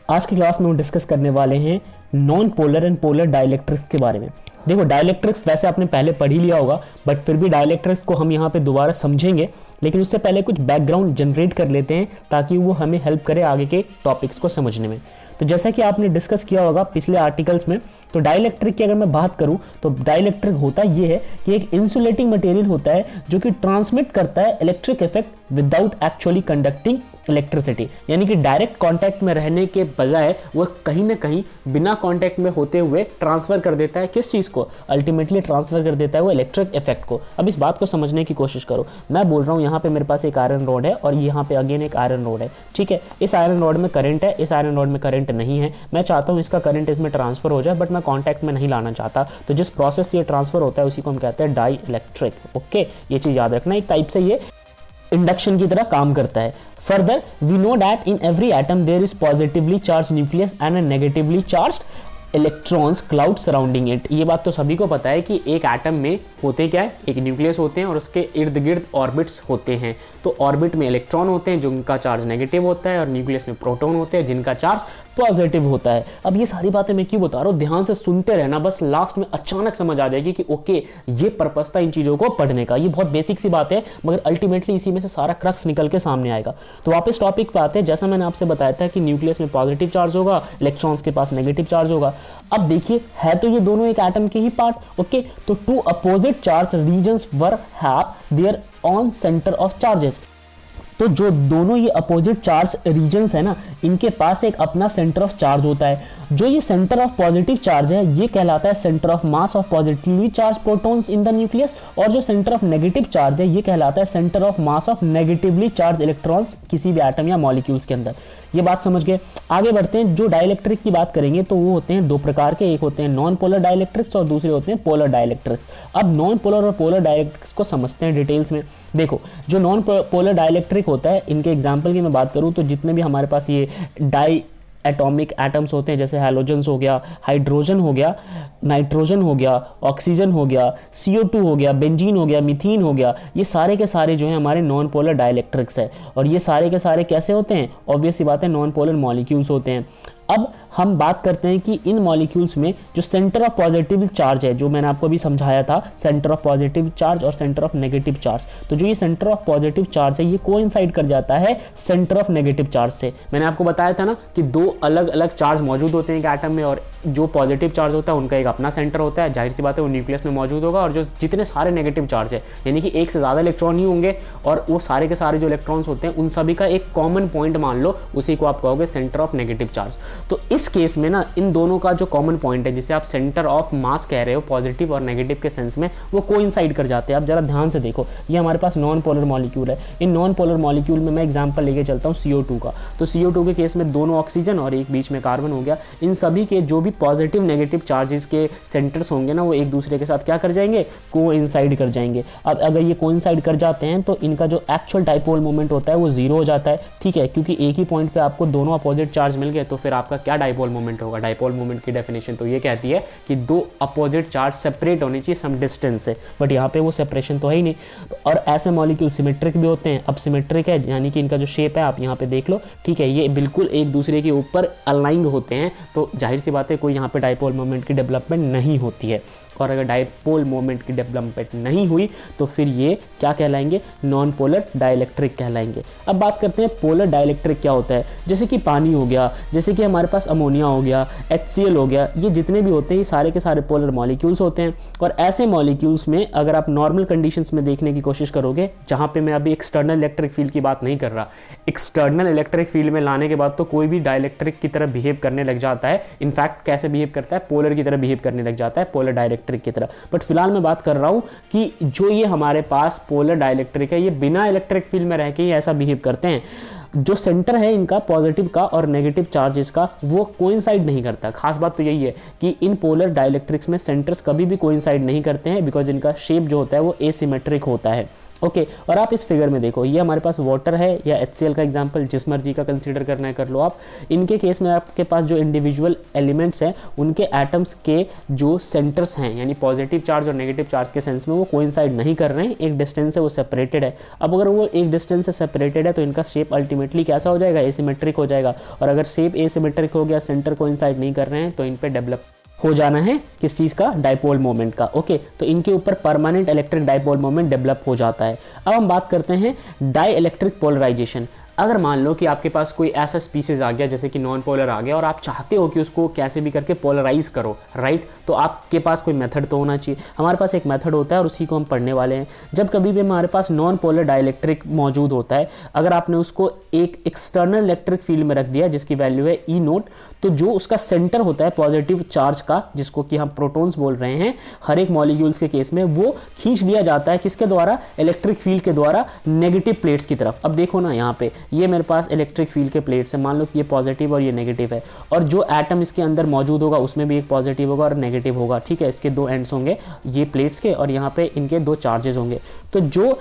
आज की क्लास में हम डिस्कस करने वाले हैं non polar and polar dielectrics के बारे में। देखो, डाइलेक्ट्रिक्स वैसे आपने पहले पढ़ ही लिया होगा, बट फिर भी डाइलेक्ट्रिक्स को हम यहाँ पे दोबारा समझेंगे, लेकिन उससे पहले कुछ बैकग्राउंड जनरेट कर लेते हैं ताकि वो हमें हेल्प करे आगे के टॉपिक्स को समझने में। तो जैसा कि आपने डिस्कस किया होगा पिछले आर्टिकल्स में, तो डाइलेक्ट्रिक की अगर मैं बात करूं तो डाइलेक्ट्रिक होता ये है कि एक इंसुलेटिंग मटेरियल होता है जो कि ट्रांसमिट करता है electric effect without actually conducting electricity, यानी कि डायरेक्ट कांटेक्ट में रहने के बजाय वो कहीं ना कहीं बिना कांटेक्ट में होते हुए ट्रांसफर कर देता है किस चीज़ को, अल्टीमेटली ट्रांसफर कर देता है वो इलेक्ट्रिक इफेक्ट को। अब इस बात को समझने की कोशिश करो। मैं बोल रहा हूँ यहाँ पे मेरे पास एक आयरन रॉड है और यहाँ पे अगेन एक आयरन रॉड है, ठीक है। इस आयरन रॉड में करंट है, इस आयरन रॉड में करंट नहीं है। मैं चाहता हूँ इसका करंट इसमें ट्रांसफर हो जाए, बट मैं कॉन्टैक्ट में नहीं लाना चाहता। तो जिस प्रोसेस से ये ट्रांसफर होता है उसी को हम कहते हैं डाई इलेक्ट्रिक। ओके, ये चीज़ याद रखना। एक टाइप से ये इंडक्शन की तरह काम करता है। Further, we know that in every atom there is positively charged nucleus and a negatively charged electrons cloud surrounding it। ये बात तो सभी को पता है कि एक एटम में होते क्या है, एक न्यूक्लियस होते हैं और उसके इर्द गिर्द ऑर्बिट्स होते हैं। तो ऑर्बिट में इलेक्ट्रॉन होते हैं जिनका चार्ज नेगेटिव होता है और न्यूक्लियस में प्रोटॉन होते हैं जिनका चार्ज पॉजिटिव होता है। अब ये सारी बातें मैं क्यों बता रहा हूँ, ध्यान से सुनते रहना, बस लास्ट में अचानक समझ आ जाएगी कि ओके ये पर्पस था इन चीज़ों को पढ़ने का। ये बहुत बेसिक सी बात है, मगर अल्टीमेटली इसी में से सारा क्रक्स निकल के सामने आएगा। तो वापस टॉपिक पे आते हैं। जैसा मैंने आपसे बताया था कि न्यूक्लियस में पॉजिटिव चार्ज होगा, इलेक्ट्रॉन्स के पास नेगेटिव चार्ज होगा। अब देखिए, है तो ये दोनों एक एटम के ही पार्ट। ओके, तो two opposite charge regions were have their own centre of charges. तो जो दोनों ये अपोजिट चार्ज रीजन्स है ना, इनके पास एक अपना सेंटर ऑफ चार्ज होता है। जो ये सेंटर ऑफ पॉजिटिव चार्ज है ये कहलाता है centre of mass of positively charge protons in the nucleus, और जो सेंटर ऑफ नेगेटिव चार्ज है ये कहलाता है centre of mass of negatively charge electrons किसी भी एटम या मॉलिक्यूल्स के अंदर। ये बात समझ गए। आगे बढ़ते हैं। जो डाइलेक्ट्रिक की बात करेंगे तो वो होते हैं दो प्रकार के, एक होते हैं नॉन पोलर डाइलेक्ट्रिक्स और दूसरे होते हैं पोलर डाइलेक्ट्रिक्स। अब नॉन पोलर और पोलर डाइलेक्ट्रिक्स को समझते हैं डिटेल्स में। देखो, जो नॉन पोलर डाइलेक्ट्रिक होता है, इनके एग्जाम्पल की मैं बात करूँ तो जितने भी हमारे पास ये डाई एटॉमिक एटम्स होते हैं, जैसे हैलोजन्स हो गया, हाइड्रोजन हो गया, नाइट्रोजन हो गया, ऑक्सीजन हो गया, CO2 हो गया, बेंजीन हो गया, मीथेन हो गया, ये सारे के सारे जो हैं हमारे नॉन पोलर डाइलेक्ट्रिक्स है। और ये सारे के सारे कैसे होते हैं, ऑब्वियस सी बात है, नॉन पोलर मॉलिक्यूल्स होते हैं। अब हम बात करते हैं कि इन मॉलिक्यूल्स में जो सेंटर ऑफ पॉजिटिव चार्ज है, जो मैंने आपको अभी समझाया था, सेंटर ऑफ पॉजिटिव चार्ज और सेंटर ऑफ नेगेटिव चार्ज, तो जो ये सेंटर ऑफ पॉजिटिव चार्ज है ये कोइंसाइड कर जाता है सेंटर ऑफ नेगेटिव चार्ज से। मैंने आपको बताया था ना कि दो अलग अलग चार्ज मौजूद होते हैं एक एटम में, और जो पॉजिटिव चार्ज होता है उनका एक अपना सेंटर होता है, जाहिर सी बात है वो न्यूक्लियस में मौजूद होगा। और जो जितने सारे नेगेटिव चार्ज है, यानी कि एक से ज़्यादा इलेक्ट्रॉन ही होंगे, और वो सारे के सारे जो इलेक्ट्रॉन्स होते हैं उन सभी का एक कॉमन पॉइंट मान लो, उसी को आप कहोगे सेंटर ऑफ नेगेटिव चार्ज। तो इस केस में ना इन दोनों का जो कॉमन पॉइंट है, जिसे आप सेंटर ऑफ मास कह रहे हो पॉजिटिव और नेगेटिव के सेंस में, वो कोइंसाइड कर जाते हैं। आप जरा ध्यान से देखो, ये हमारे पास नॉन पोलर मॉलिक्यूल है। इन नॉन पोलर मॉलिक्यूल में मैं एग्जांपल लेके चलता हूँ CO2 का। तो CO2 के केस में दोनों ऑक्सीजन और एक बीच में कार्बन हो गया। इन सभी के जो भी पॉजिटिव नेगेटिव चार्जेस के सेंटर्स होंगे ना, वो एक दूसरे के साथ क्या कर जाएंगे, कोइंसाइड कर जाएंगे। अब अगर ये कोइंसाइड कर जाते हैं तो इनका जो एक्चुअल डाइपोल मोमेंट होता है वो जीरो हो जाता है, ठीक है, क्योंकि एक ही पॉइंट पे आपको दोनों अपोजिट चार्ज मिल गए। तो फिर आपका क्या डाइपोल मोमेंट होगा, डाइपोल मोमेंट की डेफिनेशन तो ये कहती है कि दो अपोजिट चार्ज सेपरेट होनी चाहिए सम डिस्टेंस से, बट यहाँ पे वो सेपरेशन तो है ही नहीं। और ऐसे मॉलिक्यूल सिमेट्रिक भी होते हैं। अब सिमेट्रिक है यानी कि इनका जो शेप है आप यहाँ पे देख लो, ठीक है, ये बिल्कुल एक दूसरे के ऊपर अलाइंड होते हैं। तो जाहिर सी बात है कोई यहाँ पे डाइपोल मोमेंट की डेवलपमेंट नहीं होती है। और अगर डाइपोल मोमेंट की डेवलपमेंट नहीं हुई तो फिर ये क्या कहलाएंगे, नॉन पोलर डाइलेक्ट्रिक कहलाएंगे। अब बात करते हैं पोलर डाइलेक्ट्रिक क्या होता है। जैसे कि पानी हो गया, जैसे कि हमारे पास अमोनिया हो गया, HCl हो गया, ये जितने भी होते हैं ये सारे के सारे पोलर मॉलिक्यूल्स होते हैं। और ऐसे मॉलिक्यूल्स में अगर आप नॉर्मल कंडीशंस में देखने की कोशिश करोगे, जहाँ पे मैं अभी एक्सटर्नल इलेक्ट्रिक फील्ड की बात नहीं कर रहा, एक्सटर्नल इलेक्ट्रिक फील्ड में लाने के बाद तो कोई भी डाइलेक्ट्रिक की तरह बिहेव करने लग जाता है। इनफैक्ट कैसे बिहेव करता है, पोलर की तरह बिहेव करने लग जाता है, पोलर डाइलेक्ट्रिक की तरह। बट फिलहाल मैं बात कर रहा हूं कि जो ये हमारे पास पोलर डाइलेक्ट्रिक है, ये बिना इलेक्ट्रिक फील्ड में रह के ही ऐसा बिहेव करते हैं। जो सेंटर है इनका पॉजिटिव का और नेगेटिव चार्जेस का, वो कोइंसाइड नहीं करता। खास बात तो यही है कि इन पोलर डाइलेक्ट्रिक्स में सेंटर्स कभी भी कोइंसाइड नहीं करते हैं, बिकॉज इनका शेप जो होता है वो एसिमेट्रिक होता है। ओके और आप इस फिगर में देखो, ये हमारे पास वाटर है या HCl का एग्जांपल, जिस मर्जी का कंसीडर करना है कर लो आप। इनके केस में आपके पास जो इंडिविजुअल एलिमेंट्स हैं उनके एटम्स के जो सेंटर्स हैं, यानी पॉजिटिव चार्ज और नेगेटिव चार्ज के सेंस में वो कोइंसाइड नहीं कर रहे हैं, एक डिस्टेंस से वो सेपरेटेड है। अब अगर वो एक डिस्टेंस से सेपरेटेड है तो इनका शेप अल्टीमेटली कैसा हो जाएगा, एसिमेट्रिक हो जाएगा। और अगर शेप एसिमेट्रिक हो गया, सेंटर कोइंसाइड नहीं कर रहे हैं, तो इन पे डेवलप हो जाना है किस चीज़ का, डाइपोल मोमेंट का। ओके तो इनके ऊपर permanent electric dipole moment develop हो जाता है। अब हम बात करते हैं डाई इलेक्ट्रिक पोलराइजेशन। अगर मान लो कि आपके पास कोई ऐसा स्पीसीज आ गया जैसे कि नॉन पोलर आ गया और आप चाहते हो कि उसको कैसे भी करके पोलराइज करो, राइट, तो आपके पास कोई मेथड तो होना चाहिए। हमारे पास एक मेथड होता है और उसी को हम पढ़ने वाले हैं। जब कभी भी हमारे पास नॉन पोलर डाइलेक्ट्रिक मौजूद होता है, अगर आपने उसको एक एक्सटर्नल इलेक्ट्रिक फील्ड में रख दिया जिसकी वैल्यू है ई नोट, तो जो उसका सेंटर होता है पॉजिटिव चार्ज का, जिसको कि हम प्रोटॉन्स बोल रहे हैं हर एक मॉलिक्यूल्स के केस में, वो खींच लिया जाता है किसके द्वारा, इलेक्ट्रिक फील्ड के द्वारा नेगेटिव प्लेट्स की तरफ। अब देखो ना यहाँ पे ये मेरे पास इलेक्ट्रिक फील्ड के प्लेट्स है, मान लो कि ये पॉजिटिव और ये नेगेटिव है, और जो एटम इसके अंदर मौजूद होगा उसमें भी एक पॉजिटिव होगा और नेगेटिव होगा, ठीक है। इसके दो एंड्स होंगे ये प्लेट्स के और यहाँ पे इनके दो चार्जेस होंगे। तो जो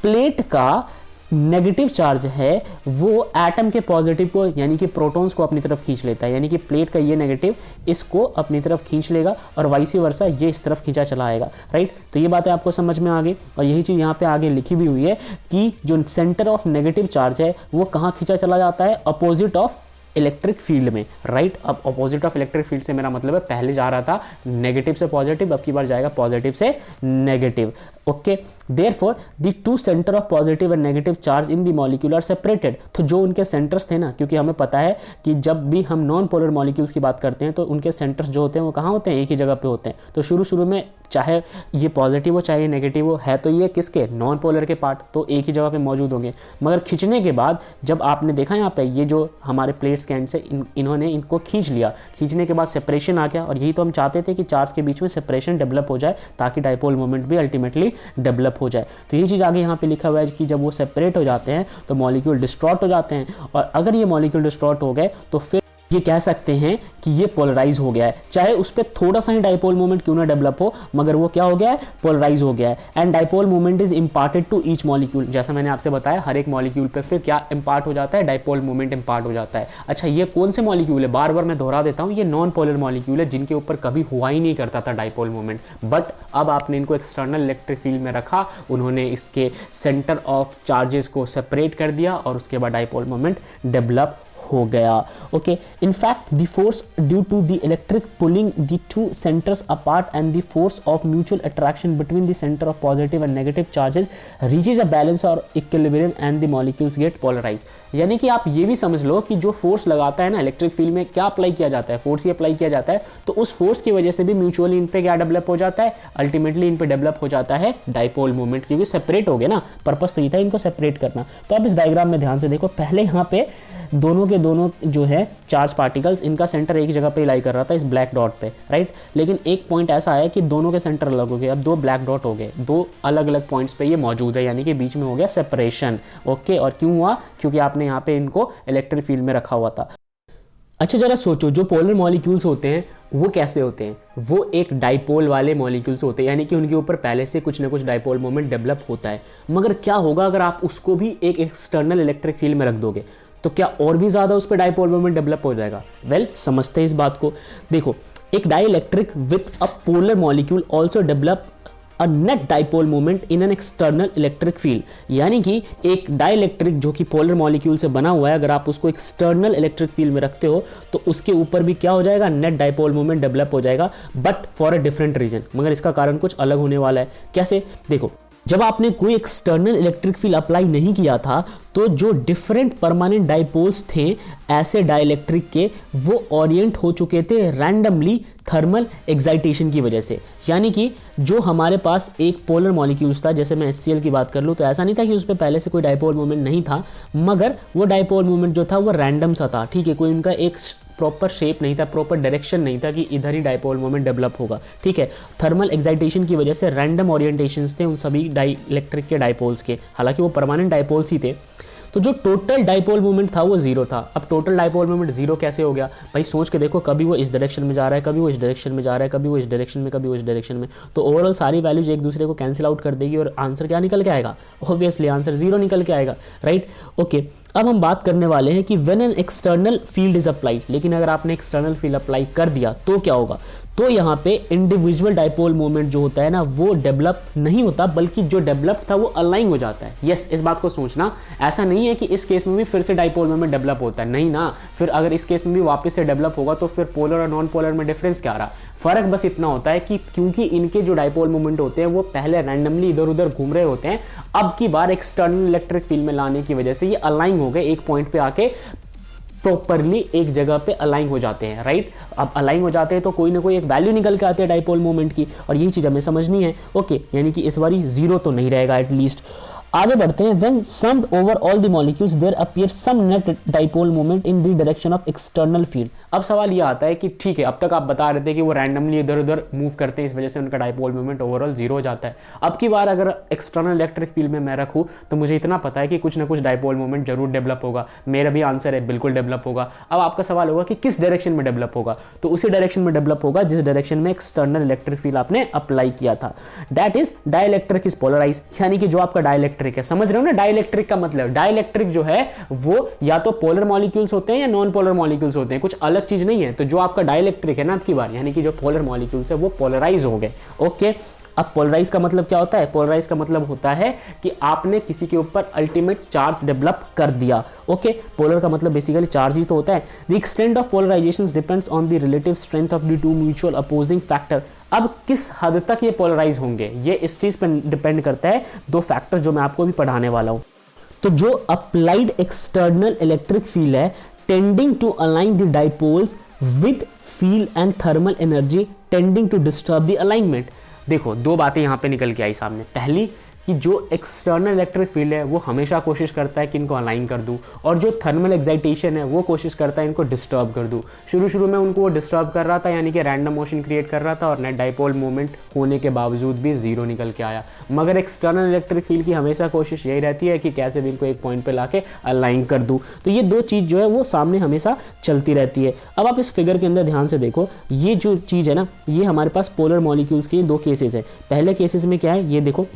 प्लेट का नेगेटिव चार्ज है वो एटम के पॉजिटिव को यानी कि प्रोटॉन्स को अपनी तरफ खींच लेता है, यानी कि प्लेट का ये नेगेटिव इसको अपनी तरफ खींच लेगा और वाइस वर्सा ये इस तरफ खींचा चला आएगा, राइट। तो ये बातें आपको समझ में आ गई और यही चीज़ यहाँ पे आगे लिखी भी हुई है कि जो सेंटर ऑफ नेगेटिव चार्ज है वो कहाँ खींचा चला जाता है, अपोजिट ऑफ इलेक्ट्रिक फील्ड में, राइट। अब अपोजिट ऑफ इलेक्ट्रिक फील्ड से मेरा मतलब है पहले जा रहा था नेगेटिव से पॉजिटिव, अब की बार जाएगा पॉजिटिव से negative. Okay therefore the two centre of positive and negative charge in the molecule are separated. तो जो उनके सेंटर्स थे ना, क्योंकि हमें पता है कि जब भी हम नॉन पोलर मॉलिक्यूल्स की बात करते हैं तो उनके सेंटर्स जो होते हैं वो कहाँ होते हैं, एक ही जगह पे होते हैं। तो शुरू में चाहे ये पॉजिटिव हो चाहे ये नेगेटिव हो, है तो ये किसके, नॉन पोलर के पार्ट, तो एक ही जगह पे मौजूद होंगे। मगर खींचने के बाद जब आपने देखा यहाँ पे ये जो हमारे प्लेट्स के एंड से इन्होंने इनको खींच लिया, खींचने के बाद सेपरेशन आ गया, और यही तो हम चाहते थे कि चार्ज के बीच में सेपरेशन डेवलप हो जाए ताकि डाइपोल मोमेंट भी अल्टीमेटली डेवलप हो जाए। तो ये चीज़ आगे यहाँ पे लिखा हुआ है कि जब वो सेपरेट हो जाते हैं तो मॉलिक्यूल डिस्ट्रॉट हो जाते हैं, और अगर ये मॉलिक्यूल डिस्ट्रॉट हो गए तो फिर ये कह सकते हैं कि ये पोलराइज हो गया है, चाहे उस पर थोड़ा सा ही डाइपोल मोमेंट क्यों ना डेवलप हो, मगर वो क्या हो गया है, पोलराइज हो गया है। And dipole moment is imparted to each molecule, जैसा मैंने आपसे बताया हर एक मॉलिक्यूल पे फिर क्या इम्पार्ट हो जाता है, डाइपोल मोमेंट इम्पार्ट हो जाता है। अच्छा ये कौन से मॉलिक्यूल है, बार बार मैं दोहरा देता हूँ, ये नॉन पोलर मॉलिक्यूल है जिनके ऊपर कभी हुआ ही नहीं करता था डाइपोल मोमेंट, बट अब आपने इनको एक्सटर्नल इलेक्ट्रिक फील्ड में रखा, उन्होंने इसके सेंटर ऑफ चार्जेस को सेपरेट कर दिया और उसके बाद डाइपोल मोमेंट डेवलप हो गया। Okay in fact the force due to the electric pulling the two centres apart and the force of mutual attraction between the centre of positive and negative charges reaches a balance or equilibrium and the molecules get polarise. यानी कि आप ये भी समझ लो कि जो force लगाता है ना इलेक्ट्रिक फील्ड में, क्या अप्लाई किया जाता है, फोर्स ही अप्लाई किया जाता है, तो उस फोर्स की वजह से भी म्यूचुअली इन पे क्या डेवलप हो जाता है, अल्टीमेटली इन पे डेवलप हो जाता है डाइपोल मोमेंट, क्योंकि सेपरेट हो गए ना, पर्पस तो ये था इनको सेपरेट करना। तो आप इस डायग्राम में ध्यान से देखो, पहले यहाँ पे दोनों के दोनों जो है चार्ज पार्टिकल्स, इनका सेंटर एक जगह पे लाई कर रहा था इस ब्लैक डॉट पे, राइट। लेकिन एक पॉइंट ऐसा है कि दोनों के सेंटर अलग हो गए, अब दो ब्लैक डॉट हो गए, दो अलग अलग पॉइंट्स पे ये मौजूद है, यानी कि बीच में हो गया सेपरेशन। ओके और क्यों हुआ, क्योंकि आपने यहाँ पे इनको इलेक्ट्रिक फील्ड में रखा हुआ था। अच्छा जरा सोचो, जो पोलर मॉलिक्यूल्स होते हैं वो कैसे होते हैं, वो एक डाइपोल वाले मॉलिक्यूल्स होते हैं, यानी कि उनके ऊपर पहले से कुछ ना कुछ डाइपोल मोमेंट डेवलप होता है। मगर क्या होगा अगर आप उसको भी एक एक्सटर्नल इलेक्ट्रिक फील्ड में रख दोगे, तो क्या और भी ज़्यादा उस पर डाइपोल मोमेंट डेवलप हो जाएगा। वेल समझते हैं इस बात को। देखो एक dielectric with a polar molecule also develop a net dipole moment in an external electric field, यानी कि एक डाइइलेक्ट्रिक जो कि पोलर मॉलिक्यूल से बना हुआ है, अगर आप उसको एक्सटर्नल इलेक्ट्रिक फील्ड में रखते हो तो उसके ऊपर भी क्या हो जाएगा, नेट डाइपोल मोमेंट डेवलप हो जाएगा, but for a different reason. मगर इसका कारण कुछ अलग होने वाला है। कैसे, देखो जब आपने कोई एक्सटर्नल इलेक्ट्रिक फील्ड अप्लाई नहीं किया था तो जो डिफरेंट परमानेंट डाइपोल्स थे ऐसे डाइइलेक्ट्रिक के, वो ओरिएंट हो चुके थे रैंडमली थर्मल एक्साइटेशन की वजह से। यानी कि जो हमारे पास एक पोलर मॉलिक्यूल्स था, जैसे मैं HCl की बात कर लूँ, तो ऐसा नहीं था कि उस पर पहले से कोई डाइपोल मोमेंट नहीं था, मगर वो डाइपोल मोमेंट जो था वो रैंडम सा था, ठीक है, कोई उनका एक प्रॉपर शेप नहीं था, प्रॉपर डायरेक्शन नहीं था कि इधर ही डाइपोल मोमेंट डेवलप होगा, ठीक है। थर्मल एक्साइटेशन की वजह से रैंडम ओरिएंटेशंस थे उन सभी डाइइलेक्ट्रिक के डाइपोल्स के, हालांकि वो परमानेंट डाइपोल्स ही थे। तो जो टोटल डाइपोल मोमेंट था वो जीरो था। अब टोटल डाइपोल मोमेंट जीरो कैसे हो गया भाई, सोच के देखो, कभी वो इस डायरेक्शन में जा रहा है, कभी वो इस डायरेक्शन में जा रहा है, कभी वो इस डायरेक्शन में, कभी वो इस डायरेक्शन में, तो ओवरऑल सारी वैल्यूज एक दूसरे को कैंसिल आउट कर देगी और आंसर क्या निकल के आएगा, ऑब्वियसली आंसर जीरो निकल के आएगा, राइट। ओके, अब हम बात करने वाले हैं कि when an external field is applied, लेकिन अगर आपने एक्सटर्नल फील्ड अप्लाई कर दिया तो क्या होगा, तो यहाँ पे इंडिविजुअल डाइपोल मोमेंट जो होता है ना वो डेवलप नहीं होता, बल्कि जो डेवलप था वो अलाइन हो जाता है। यस, इस बात को सोचना, ऐसा नहीं है कि इस केस में भी फिर से डाइपोल मोमेंट डेवलप होता है, नहीं ना, फिर अगर इस केस में भी वापस से डेवलप होगा तो फिर पोलर और नॉन पोलर में डिफरेंस क्या रहा, फर्क बस इतना होता है कि क्योंकि इनके जो डाइपोल मोमेंट होते हैं वो पहले रैंडमली इधर उधर घूम रहे होते हैं, अब की बार एक्सटर्नल इलेक्ट्रिक फील्ड में लाने की वजह से ये अलाइन हो गए, एक पॉइंट पे आके प्रॉपरली एक जगह पे अलाइन हो जाते हैं, राइट। अब अलाइन हो जाते हैं तो कोई ना कोई एक वैल्यू निकल के आती है डाइपोल मोमेंट की, और यही चीज़ हमें समझनी है। ओके, यानी कि इस बारी जीरो तो नहीं रहेगा एटलीस्ट। आगे बढ़ते हैं, when summed over all the molecules there appear some net dipole moment in the direction of external field. अब सवाल ये आता है कि ठीक है, अब तक आप बता रहे थे कि वो रैंडमली इधर उधर मूव करते हैं, इस वजह से उनका डाइपोल मोमेंट ओवरऑल जीरो हो जाता है। अब की बार अगर एक्सटर्नल इलेक्ट्रिक फील्ड में मैं रखूँ तो मुझे इतना पता है कि कुछ ना कुछ डाइपोल मोमेंट जरूर डेवलप होगा, मेरा भी आंसर है बिल्कुल डेवलप होगा। अब आपका सवाल होगा कि किस डायरेक्शन में डेवलप होगा, तो उसी डायरेक्शन में डेवलप होगा जिस डायरेक्शन में एक्सटर्नल इलेक्ट्रिक फील्ड आपने अप्लाई किया था, that is dielectric is polarise, यानी कि जो आपका डाइलेक्ट्रिक है, समझ रहे हो ना डाइलेक्ट्रिक का मतलब, डाइलेक्ट्रिक जो है वो या तो पोलर मॉलिक्यूल्स होते हैं या नॉन पोलर मॉलिक्यूल्स होते हैं, कुछ अलग चीज नहीं है। तो जो आपका डाइलेक्ट्रिक है ना आपकी बार, यानी कि जो पोलर मॉलिक्यूल्स है वो पोलराइज हो गए। ओके, अब पोलराइज का मतलब क्या होता है, पोलराइज का मतलब होता है कि आपने किसी के ऊपर अल्टीमेट चार्ज डेवलप कर दिया। ओके, पोलर का मतलब बेसिकली चार्ज ही तो होता है। The extent of polarisation depends on the relative strength of the two mutual opposing factor. अब किस हद तक ये पोलराइज होंगे ये इस चीज पर डिपेंड करता है, दो फैक्टर जो मैं आपको भी पढ़ाने वाला हूं। तो जो अप्लाइड एक्सटर्नल इलेक्ट्रिक फील्ड है tending to align the dipoles with field and thermal energy tending to disturb the alignment. देखो, दो बातें यहां पे निकल के आई सामने। पहली कि जो एक्सटर्नल इलेक्ट्रिक फील्ड है वो हमेशा कोशिश करता है कि इनको अलाइन कर दूं, और जो थर्मल एक्साइटेशन है वो कोशिश करता है इनको डिस्टर्ब कर दूं। शुरू में उनको वो डिस्टर्ब कर रहा था, यानी कि रैंडम मोशन क्रिएट कर रहा था, और नेट डाइपोल मोमेंट होने के बावजूद भी जीरो निकल के आया। मगर एक्सटर्नल इलेक्ट्रिक फील्ड की हमेशा कोशिश यही रहती है कि कैसे भी इनको एक पॉइंट पे लाके अलाइन कर दूं। तो ये दो चीज़ जो है वो सामने हमेशा चलती रहती है। अब आप इस फिगर के अंदर ध्यान से देखो, ये जो चीज़ है ना, ये हमारे पास पोलर मॉलिक्यूल्स के दो केसेस है। पहले केसेस में क्या है, ये देखो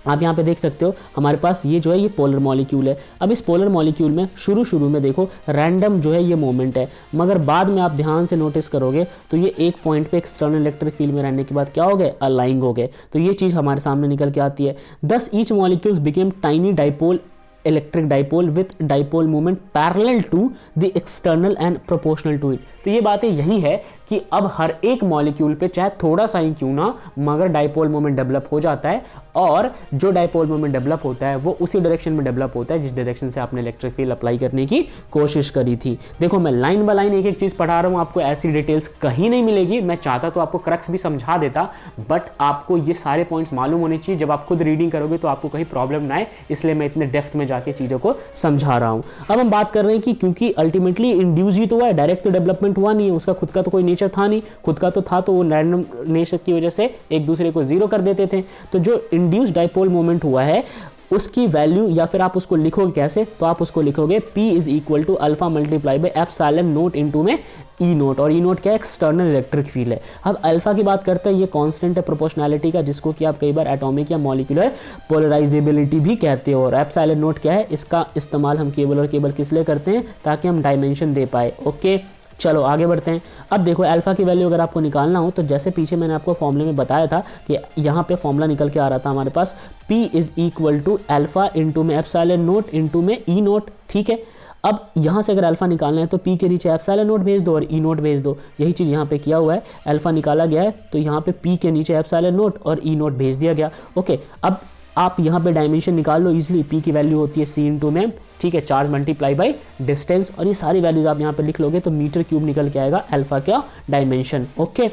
आप यहाँ पे देख सकते हो, हमारे पास ये जो है ये पोलर मॉलिक्यूल है। अब इस पोलर मॉलिक्यूल में शुरू में देखो रैंडम जो है ये मोमेंट है, मगर बाद में आप ध्यान से नोटिस करोगे तो ये एक पॉइंट पे एक्सटर्नल इलेक्ट्रिक फील्ड में रहने के बाद क्या हो गए, अलाइन हो गए। तो ये चीज़ हमारे सामने निकल के आती है। Thus each molecules became tiny dipole electric dipole with dipole moment parallel to the external and proportional to it. तो ये बातें यही है कि अब हर एक मॉलिक्यूल पे चाहे थोड़ा सा ही क्यों ना, मगर डाइपोल मोमेंट डेवलप हो जाता है, और जो डाइपोल मोमेंट डेवलप होता है वो उसी डायरेक्शन में डेवलप होता है जिस डायरेक्शन से आपने इलेक्ट्रिक फील्ड अप्लाई करने की कोशिश करी थी। देखो, मैं लाइन बाय लाइन एक एक चीज़ पढ़ा रहा हूँ, आपको ऐसी डिटेल्स कहीं नहीं मिलेगी। मैं चाहता तो आपको क्रक्स भी समझा देता, बट आपको ये सारे पॉइंट्स मालूम होने चाहिए। जब आप खुद रीडिंग करोगे तो आपको कहीं प्रॉब्लम ना आए, इसलिए मैं इतने डेप्थ में जाके चीज़ों को समझा रहा हूँ। अब हम बात कर रहे हैं कि क्योंकि अल्टीमेटली इंड्यूस ही तो हुआ है, डायरेक्ट तो डेवलपमेंट हुआ नहीं है, उसका खुद का तो कोई नेचर था नहीं, खुद का तो था तो वो रैंडम नेचर की वजह से एक दूसरे को जीरो कर देते थे। तो जो इंड्यूस डाइपोल मोमेंट हुआ है उसकी वैल्यू, या फिर आप उसको लिखोगे कैसे, तो आप उसको लिखोगे P is equal to alpha multiply by epsilon nought into में E नोट, और E नोट क्या है, एक्सटर्नल इलेक्ट्रिक फील्ड है। अब अल्फा की बात करते हैं, ये कांस्टेंट है प्रोपोर्शनैलिटी का, जिसको कि आप कई बार एटॉमिक या मॉलिक्यूलर पोलराइजेबिलिटी भी कहते हो। और एप्सिलॉन नोट क्या है, इसका इस्तेमाल हम केवल और केवल किस लिए करते हैं, ताकि हम डायमेंशन दे पाए। ओके, चलो आगे बढ़ते हैं। अब देखो, अल्फा की वैल्यू अगर आपको निकालना हो तो जैसे पीछे मैंने आपको फॉर्मूले में बताया था कि यहाँ पे फॉर्मूला निकल के आ रहा था हमारे पास, P is equal to alpha into में एप्सिलॉन नोट इंटू में E नोट। ठीक है, अब यहाँ से अगर अल्फा निकालना है तो P के नीचे एप्सिलॉन नोट भेज दो और E नोट भेज दो। यही चीज़ यहाँ पे किया हुआ है, अल्फा निकाला गया है तो यहाँ पे P के नीचे एप्सिलॉन नोट और E नोट भेज दिया गया। ओके, अब आप यहाँ पे डायमेंशन निकाल लो इजीली। P की वैल्यू होती है C इंटू में, ठीक है, चार्ज मल्टीप्लाई बाई डिस्टेंस, और ये सारी वैल्यूज आप यहाँ पे लिख लोगे तो मीटर क्यूब निकल के आएगा अल्फा का डायमेंशन। ओके,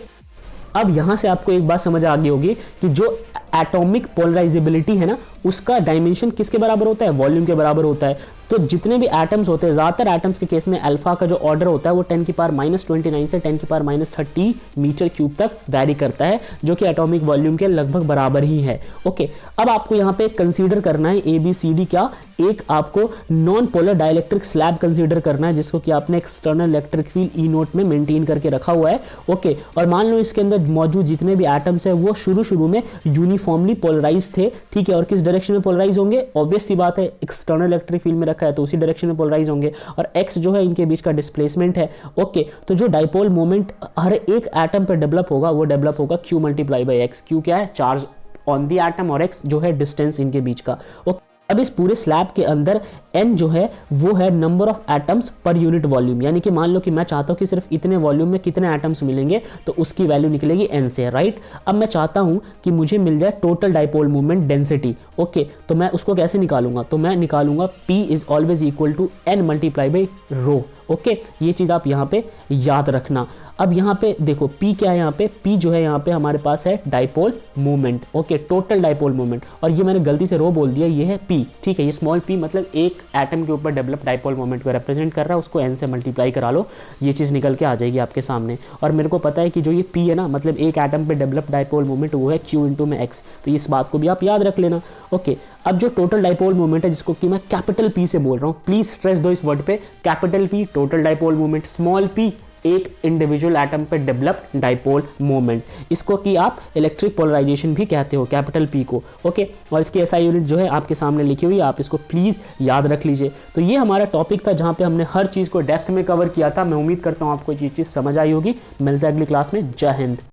अब यहाँ से आपको एक बात समझ आ गई होगी कि जो एटॉमिक पोलराइजेबिलिटी है ना, उसका डायमेंशन किसके बराबर होता है, वॉल्यूम के बराबर होता है। तो जितने भी एटम्स होते हैं, ज़्यादातर एटम्स के केस में अल्फा का जो ऑर्डर होता है वो 10⁻29 से 10⁻30 मीटर क्यूब तक वैरी करता है, जो कि एटॉमिक वॉल्यूम के लगभग बराबर ही है। ओके, अब आपको यहाँ पे कंसीडर करना है ABCD क्या, एक आपको non polar dielectric slab consider करना है, जिसको कि आपने external electric field E note में मेंटेन करके रखा हुआ है। ओके, और मान लो इसके अंदर मौजूद जितने भी एटम्स है वो शुरू में यूनिफॉर्मली पोलराइज थे, ठीक है, और किस डायरेक्शन में पोलराइज होंगे, ऑब्वियस सी बात है, एक्सटर्नल इलेक्ट्रिक फील्ड में रखा है तो उसी डायरेक्शन में पोलराइज होंगे, और x जो है इनके बीच का डिस्प्लेसमेंट है। ओके, तो जो डाइपोल मोमेंट हर एक एटम पे डेवलप होगा वो डेवलप होगा q multiply by x। q क्या है, चार्ज ऑन द एटम, और x जो है डिस्टेंस इनके बीच का। ओके, अब इस पूरे स्लैब के अंदर n जो है वो है number of atoms per unit volume, यानी कि मान लो कि मैं चाहता हूं कि सिर्फ इतने वॉल्यूम में कितने एटम्स मिलेंगे तो उसकी वैल्यू निकलेगी n से, राइट। अब मैं चाहता हूं कि मुझे मिल जाए total dipole movement density. Okay, तो मैं उसको कैसे निकालूंगा, तो मैं निकालूंगा P is always equal to n multiply by rho. Okay, ये चीज़ आप यहाँ पे याद रखना। अब यहाँ पे देखो P क्या है, यहाँ पे P जो है यहाँ पे हमारे पास है dipole moment. Okay, total dipole moment, और ये मैंने गलती से रो बोल दिया, ये है P, ठीक है। ये स्मॉल p मतलब एक एटम के ऊपर डेवलप डाइपोल मोमेंट को रिप्रेजेंट कर रहा है, उसको n से मल्टीप्लाई करा लो, ये चीज़ निकल के आ जाएगी आपके सामने। और मेरे को पता है कि जो ये P है ना, मतलब एक एटम पे डेवलप डाइपोल मोमेंट वो है Q इंटू में x, तो इस बात को भी आप याद रख लेना। ओके, अब जो टोटल डाइपोल मोमेंट है जिसको कि मैं कैपिटल P से बोल रहा हूँ, प्लीज स्ट्रेस दो इस वर्ड पे, capital P total dipole moment, small p एक इंडिविजुअल एटम पे डेवलप्ड डाइपोल मोमेंट, इसको कि आप इलेक्ट्रिक पोलराइजेशन भी कहते हो, कैपिटल P को। ओके, और इसकी SI यूनिट जो है आपके सामने लिखी हुई है, आप इसको प्लीज याद रख लीजिए। तो ये हमारा टॉपिक था जहां पे हमने हर चीज को डेप्थ में कवर किया था। मैं उम्मीद करता हूं आपको ये चीज समझ आई होगी। मिलते हैं अगली क्लास में। जय हिंद।